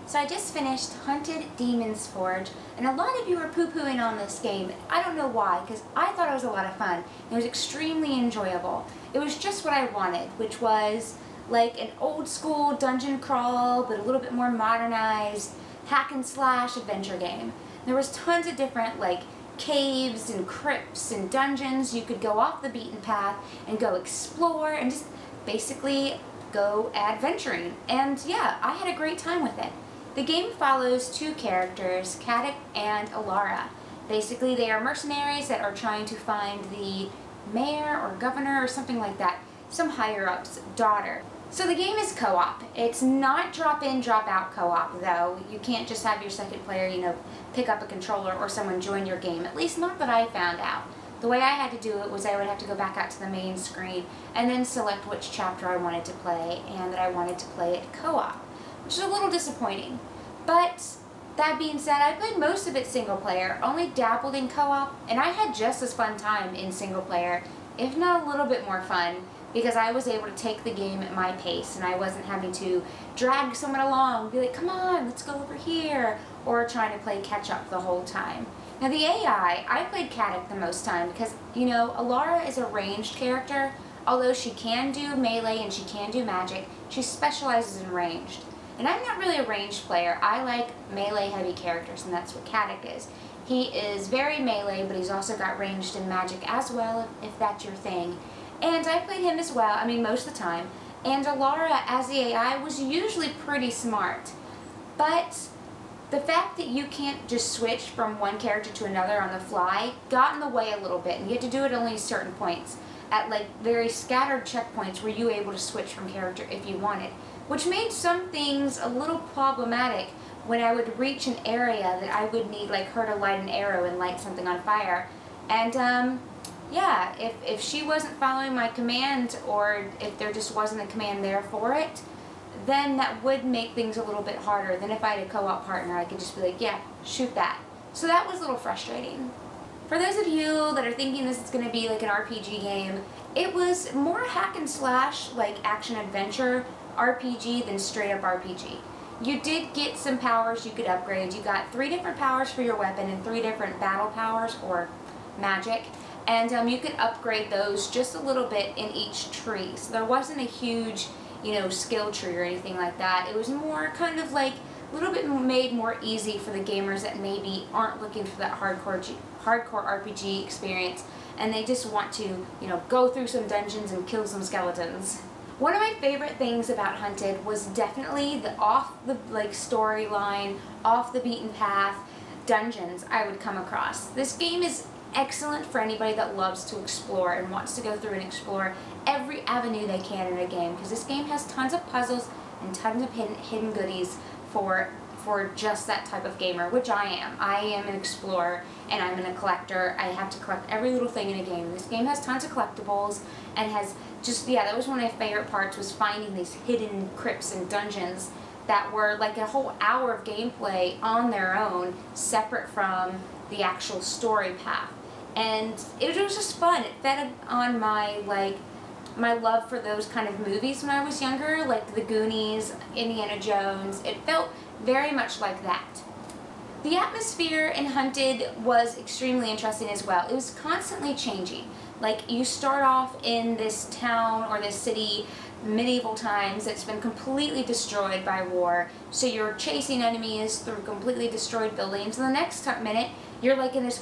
So I just finished Hunted Demon's Forge, and a lot of you are poo-pooing on this game. I don't know why, because I thought it was a lot of fun. It was extremely enjoyable. It was just what I wanted, which was like an old school dungeon crawl, but a little bit more modernized hack and slash adventure game. There was tons of different like caves and crypts and dungeons. You could go off the beaten path and go explore and just basically go adventuring. And yeah, I had a great time with it. The game follows two characters, Caddick and Alara. Basically, they are mercenaries that are trying to find the mayor or governor or something like that, some higher-up's daughter. So the game is co-op. It's not drop-in, drop-out co-op, though. You can't just have your second player, pick up a controller or someone join your game, at least not that I found out. The way I had to do it was I would have to go back out to the main screen and then select which chapter I wanted to play and that I wanted to play it co-op, which is a little disappointing. But that being said, I played most of it single player, only dabbled in co-op, and I had just as fun time in single player, if not a little bit more fun, because I was able to take the game at my pace and I wasn't having to drag someone along, be like, come on, let's go over here, or trying to play catch up the whole time. Now the AI, I played Caddick the most time because, Alara is a ranged character. Although she can do melee and she can do magic, she specializes in ranged. And I'm not really a ranged player. I like melee heavy characters, and that's what Caddick is. He is very melee, but he's also got ranged and magic as well, if that's your thing. And I played him as well, most of the time. And Alara, as the AI, was usually pretty smart. But the fact that you can't just switch from one character to another on the fly got in the way a little bit, and you had to do it at only certain points, at like very scattered checkpoints where you were able to switch from character if you wanted, which made some things a little problematic when I would reach an area that I would need like her to light an arrow and light something on fire. And yeah, if she wasn't following my command, or if there just wasn't a command there for it, then that would make things a little bit harder than if I had a co-op partner. I could just be like, yeah, shoot that. So that was a little frustrating. For those of you that are thinking this is going to be like an RPG game, it was more hack and slash, like action adventure RPG than straight up RPG. You did get some powers you could upgrade. You got 3 different powers for your weapon and 3 different battle powers or magic. And you could upgrade those just a little bit in each tree. So there wasn't a huge, skill tree or anything like that. It was more kind of like a little bit made more easy for the gamers that maybe aren't looking for that hardcore RPG experience, and they just want to, go through some dungeons and kill some skeletons. One of my favorite things about Hunted was definitely the storyline, off the beaten path dungeons I would come across. This game is excellent for anybody that loves to explore and wants to go through and explore every avenue they can in a game, because this game has tons of puzzles and tons of hidden goodies for just that type of gamer, which I am. I am an explorer and I'm a collector. I have to collect every little thing in a game. This game has tons of collectibles and has just, yeah, that was one of my favorite parts, was finding these hidden crypts and dungeons that were like a whole hour of gameplay on their own, separate from the actual story path. And it was just fun. It fed on my love for those kind of movies when I was younger, like The Goonies, Indiana Jones. It felt very much like that. The atmosphere in Hunted was extremely interesting as well. It was constantly changing. Like, you start off in this town or this city, medieval times, that's been completely destroyed by war. So you're chasing enemies through completely destroyed buildings. And the next minute, you're like in this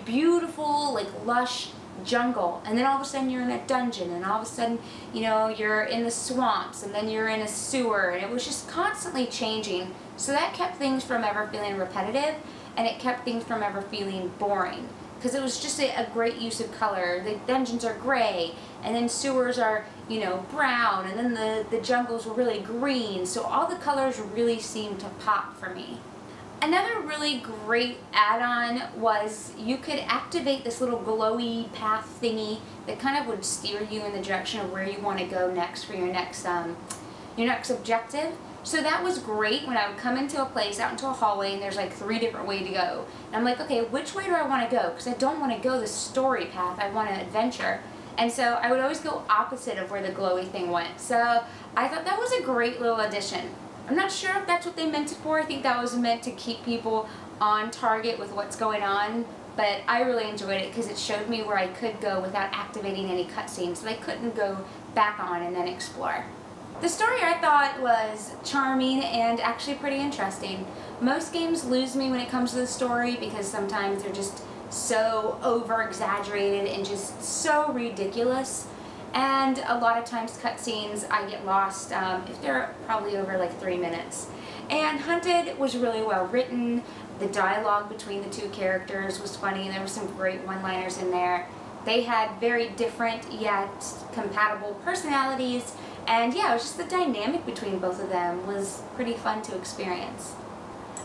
beautiful, like lush jungle, and then all of a sudden you're in a dungeon, and all of a sudden, you're in the swamps, and then you're in a sewer, and it was just constantly changing. So that kept things from ever feeling repetitive, and it kept things from ever feeling boring, because it was just a great use of color. The dungeons are gray, and then sewers are, brown, and then the jungles were really green, so all the colors really seemed to pop for me. Another really great add-on was you could activate this little glowy path thingy that kind of would steer you in the direction of where you want to go next for your next objective. So that was great when I would come into a place, out into a hallway, and there's like 3 different ways to go. And I'm like, okay, which way do I want to go? Because I don't want to go the story path, I want to adventure. And so I would always go opposite of where the glowy thing went. So I thought that was a great little addition. I'm not sure if that's what they meant it for. I think that was meant to keep people on target with what's going on, but I really enjoyed it because it showed me where I could go without activating any cutscenes that I couldn't go back on and then explore. The story I thought was charming and actually pretty interesting. Most games lose me when it comes to the story because sometimes they're just so over-exaggerated and just so ridiculous. And a lot of times cutscenes I get lost if they're probably over like 3 minutes. And Hunted was really well written. The dialogue between the two characters was funny. There were some great one-liners in there. They had very different yet compatible personalities, and yeah, it was just the dynamic between both of them was pretty fun to experience.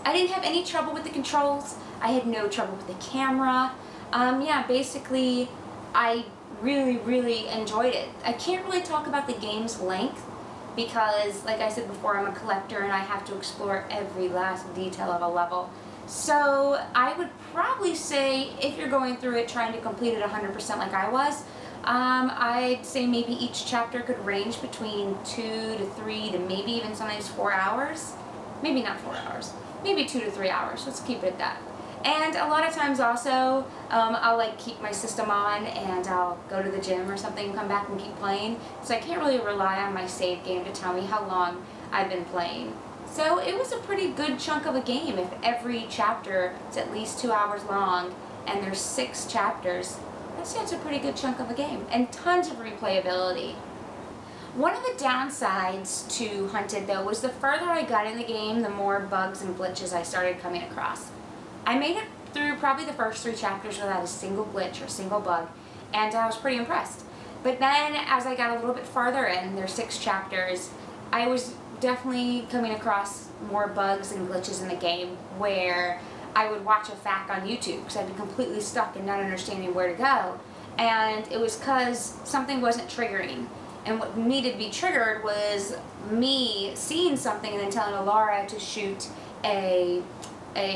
I didn't have any trouble with the controls. I had no trouble with the camera. Yeah, basically I really enjoyed it. I can't really talk about the game's length because, like I said before, I'm a collector and I have to explore every last detail of a level. So I would probably say if you're going through it trying to complete it 100% like I was, I'd say maybe each chapter could range between 2 to 3 to maybe even sometimes 4 hours. Maybe not 4 hours. Maybe 2 to 3 hours. Let's keep it at that. And a lot of times also, I'll like keep my system on and I'll go to the gym or something and come back and keep playing. So I can't really rely on my save game to tell me how long I've been playing. So it was a pretty good chunk of a game. If every chapter is at least 2 hours long and there's 6 chapters, that's a pretty good chunk of a game. And tons of replayability. One of the downsides to Hunted though was the further I got in the game, the more bugs and glitches I started coming across. I made it through probably the first 3 chapters without a single glitch or single bug, and I was pretty impressed. But then as I got a little bit farther in, there's 6 chapters, I was definitely coming across more bugs and glitches in the game where I would watch a FAQ on YouTube because I'd be completely stuck and not understanding where to go. And it was because something wasn't triggering. And what needed to be triggered was me seeing something and then telling Alara to shoot a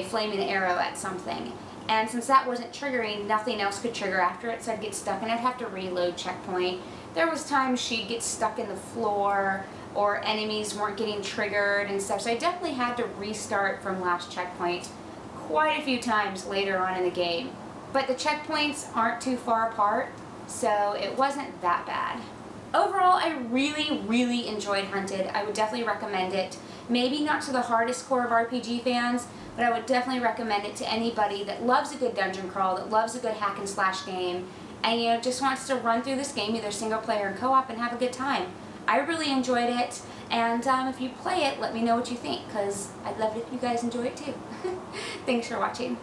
flaming arrow at something. And since that wasn't triggering, nothing else could trigger after it, so I'd get stuck and I'd have to reload checkpoint. There was times she'd get stuck in the floor or enemies weren't getting triggered and stuff, so I definitely had to restart from last checkpoint quite a few times later on in the game. But the checkpoints aren't too far apart, so it wasn't that bad. Overall, I really enjoyed Hunted. I would definitely recommend it. Maybe not to the hardest core of RPG fans, but I would definitely recommend it to anybody that loves a good dungeon crawl, that loves a good hack and slash game, and just wants to run through this game, either single player or co-op, and have a good time. I really enjoyed it, and if you play it, let me know what you think, because I'd love it if you guys enjoy it too. Thanks for watching.